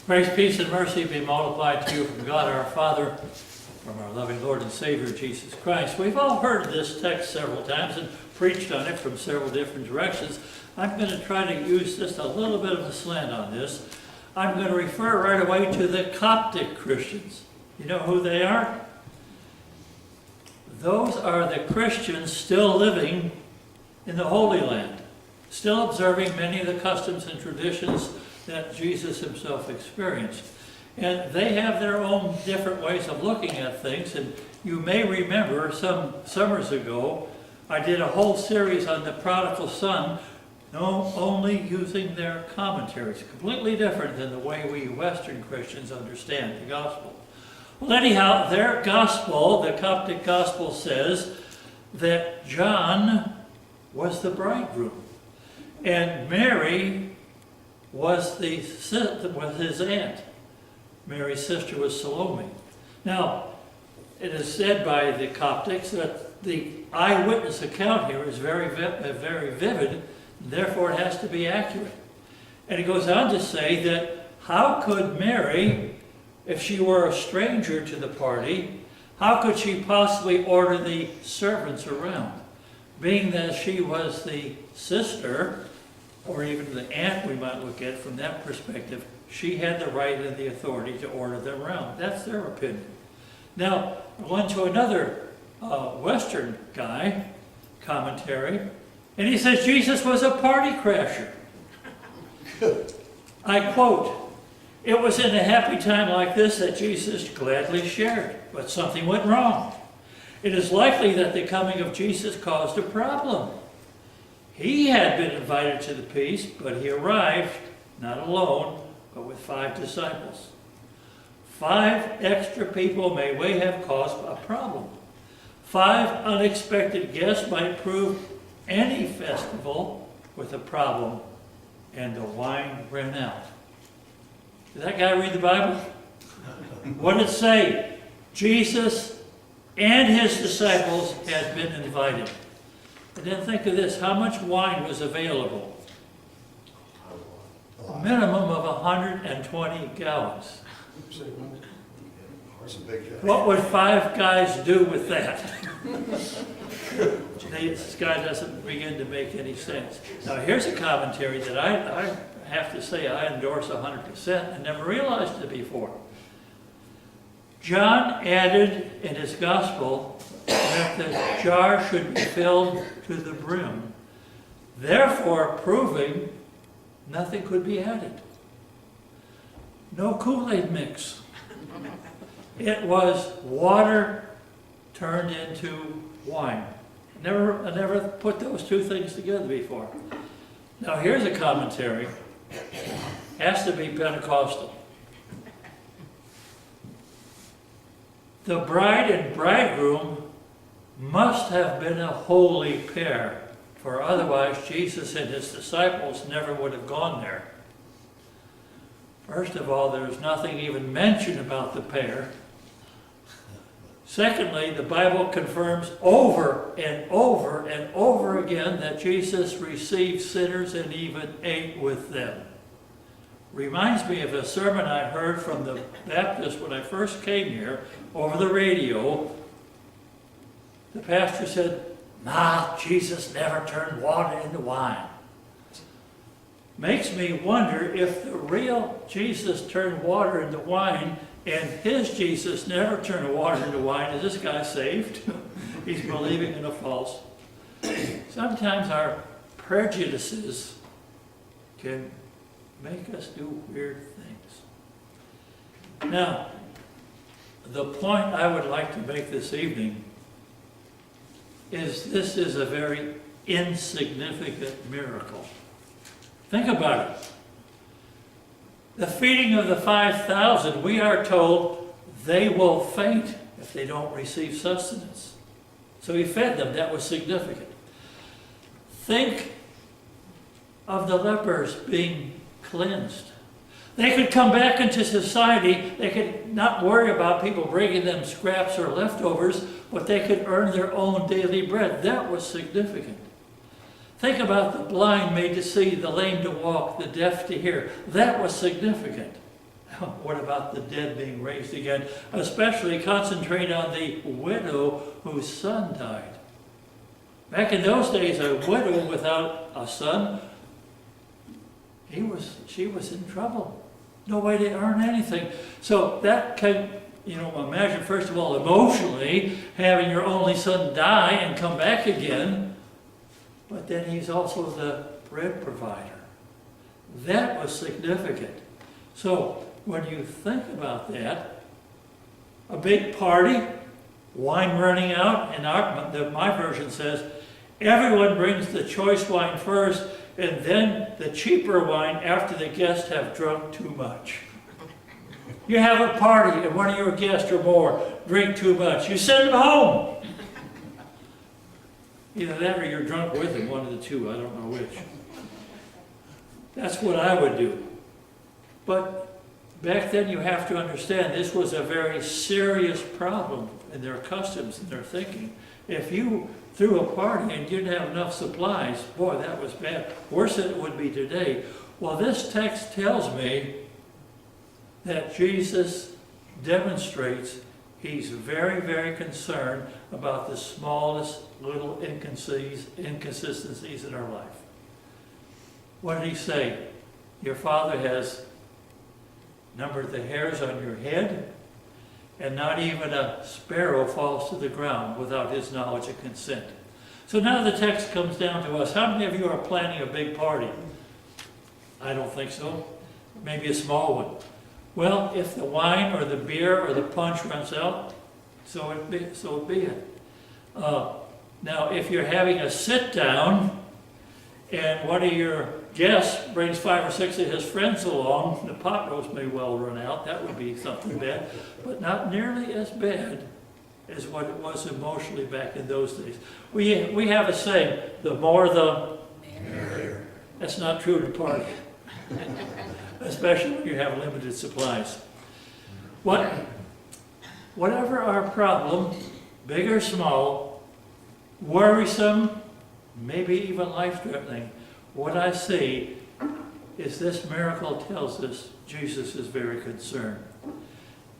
Grace, peace, and mercy be multiplied to you from God our Father, from our loving Lord and Savior, Jesus Christ. We've all heard this text several times and preached on it from several different directions. I'm going to try to use just a little bit of a slant on this. I'm going to refer right away to the Coptic Christians. You know who they are? Those are the Christians still living in the Holy Land, still observing many of the customs and traditions that Jesus himself experienced. And they have their own different ways of looking at things. And you may remember some summers ago, I did a whole series on the prodigal son, only using their commentaries, completely different than the way we Western Christians understand the gospel. Well, anyhow, their gospel, the Coptic gospel, says that John was the bridegroom, and Mary was his aunt. Mary's sister was Salome. Now, it is said by the Coptics that the eyewitness account here is very vivid, and therefore it has to be accurate. And it goes on to say that how could Mary, if she were a stranger to the party, how could she possibly order the servants around? Being that she was the sister, or even the aunt we might look at from that perspective, she had the right and the authority to order them around. That's their opinion. Now, on to another Western guy, commentary, and he says Jesus was a party crasher. I quote, "It was in a happy time like this that Jesus gladly shared, but something went wrong. It is likely that the coming of Jesus caused a problem. He had been invited to the feast, but he arrived, not alone, but with 5 disciples. 5 extra people may well have caused a problem. 5 unexpected guests might prove any festival with a problem, and the wine ran out." Did that guy read the Bible? What did it say? Jesus and his disciples had been invited. And then think of this, how much wine was available? A minimum of 120 gallons. What would 5 guys do with that? This guy doesn't begin to make any sense. Now here's a commentary that I have to say I endorse 100%. I never realized it before. John added in his gospel that the jar should be filled to the brim, therefore proving nothing could be added. No Kool-Aid mix. It was water turned into wine. I never put those two things together before. Now here's a commentary. Has to be Pentecostal. The bride and bridegroom must have been a holy pair, for otherwise Jesus and his disciples never would have gone there. First of all, there's nothing even mentioned about the pair. Secondly, the Bible confirms over and over and over again that Jesus received sinners and even ate with them. Reminds me of a sermon I heard from the Baptist when I first came here over the radio. The pastor said, "Nah, Jesus never turned water into wine." Makes me wonder if the real Jesus turned water into wine and his Jesus never turned water into wine. Is this guy saved? He's believing in a false. Sometimes our prejudices can make us do weird things. Now, the point I would like to make this evening is this is a very insignificant miracle. Think about it. The feeding of the 5,000, we are told they will faint if they don't receive sustenance. So he fed them. That was significant. Think of the lepers being cleansed. They could come back into society. They could not worry about people bringing them scraps or leftovers, but they could earn their own daily bread. That was significant. Think about the blind made to see, the lame to walk, the deaf to hear. That was significant. What about the dead being raised again? Especially concentrate on the widow whose son died. Back in those days, a widow without a son, she was in trouble. No way to earn anything. So that can, imagine first of all emotionally having your only son die and come back again, but then he's also the bread provider. That was significant. So when you think about that, a big party, wine running out, and my version says, everyone brings the choice wine first, and then the cheaper wine after the guests have drunk too much. You have a party, and one of your guests or more drink too much. You send them home. Either that or you're drunk with them, one of the two, I don't know which. That's what I would do. But back then you have to understand this was a very serious problem in their customs and their thinking. If you threw a party and didn't have enough supplies, boy, that was bad. Worse than it would be today. Well, this text tells me that Jesus demonstrates he's very, very concerned about the smallest little inconsistencies in our life. What did he say? Your Father has numbered the hairs on your head, and not even a sparrow falls to the ground without his knowledge and consent. So now the text comes down to us. How many of you are planning a big party? I don't think so. Maybe a small one. Well, if the wine or the beer or the punch runs out, so it be it. Now, if you're having a sit-down and one of your guests brings 5 or 6 of his friends along, the pot roast may well run out. That would be something bad, but not nearly as bad as what it was emotionally back in those days. We have a saying, the more the merrier. That's not true to party, especially when you have limited supplies. Whatever our problem, big or small, worrisome, maybe even life-threatening, what I see is this miracle tells us Jesus is very concerned.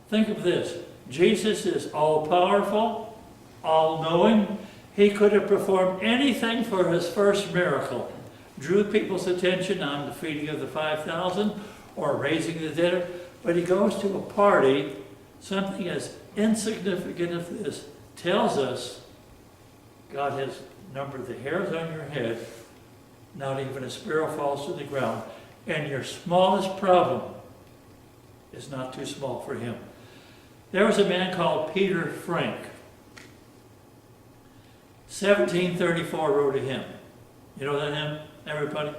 Think of this. Jesus is all-powerful, all-knowing. He could have performed anything for his first miracle. Drew people's attention on the feeding of the 5,000 or raising the dead. But he goes to a party, something as insignificant as this tells us God has numbered the hairs on your head, not even a sparrow falls to the ground, and your smallest problem is not too small for him. There was a man called Peter Frank. 1734 wrote a hymn. You know that hymn, everybody?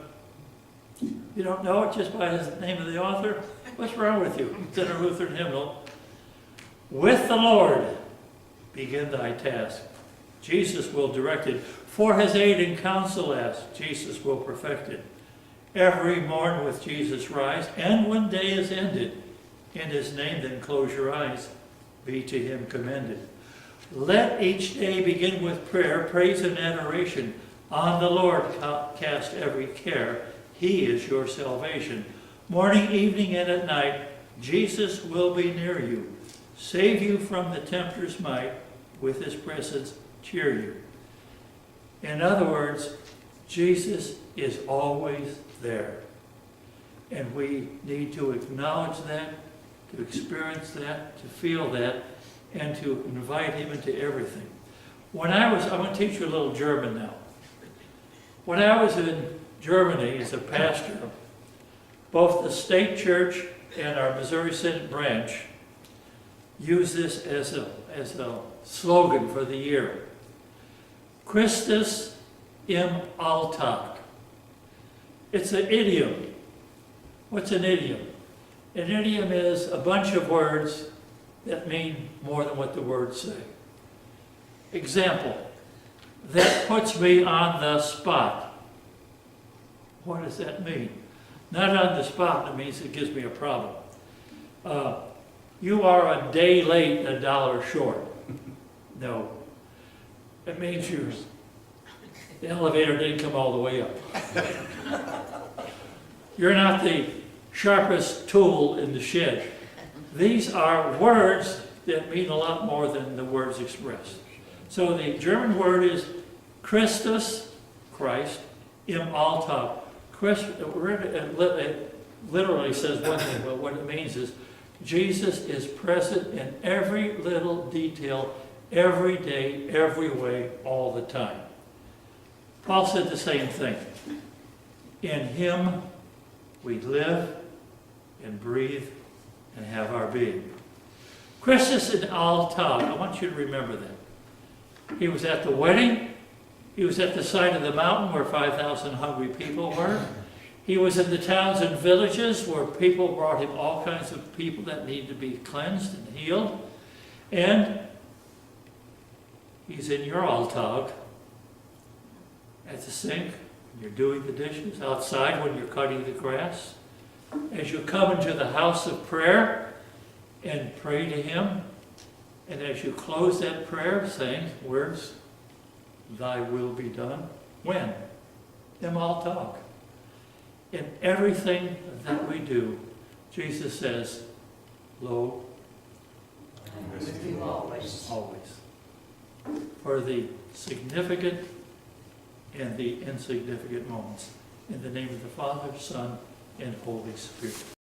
You don't know it just by the name of the author? What's wrong with you? It's in a Lutheran hymnal. With the Lord begin thy task. Jesus will direct it. For his aid and counsel ask, Jesus will perfect it. Every morn with Jesus rise, and when day is ended, in his name then close your eyes, be to him commended. Let each day begin with prayer, praise and adoration. On the Lord cast every care. He is your salvation. Morning, evening, and at night, Jesus will be near you. Save you from the tempter's might. With his presence, cheer you. In other words, Jesus is always there. And we need to acknowledge that, to experience that, to feel that, and to invite him into everything. I'm going to teach you a little German now. When I was in Germany as a pastor, both the state church and our Missouri Synod branch used this as a slogan for the year. Christus im Alltag. It's an idiom. What's an idiom? An idiom is a bunch of words that mean more than what the words say. Example, that puts me on the spot. What does that mean? Not on the spot, it means it gives me a problem. You are a day late and $1 short. No. It means the elevator didn't come all the way up. You're not the sharpest tool in the shed. These are words that mean a lot more than the words expressed. So the German word is Christus, Christ, im Alltag. It literally says one thing, but what it means is Jesus is present in every little detail, every day, every way, all the time. Paul said the same thing. In him we live and breathe and have our being. Christus in Alltag, I want you to remember that. He was at the wedding. He was at the side of the mountain where 5,000 hungry people were. He was in the towns and villages where people brought him all kinds of people that needed to be cleansed and healed. And he's in your Alltag, at the sink, when you're doing the dishes, outside when you're cutting the grass. As you come into the house of prayer and pray to him, and as you close that prayer saying, words, thy will be done. When? Im Alltag. In everything that we do, Jesus says, lo, I'm with you always. always. For the significant and the insignificant moments. In the name of the Father, Son, and Holy Spirit.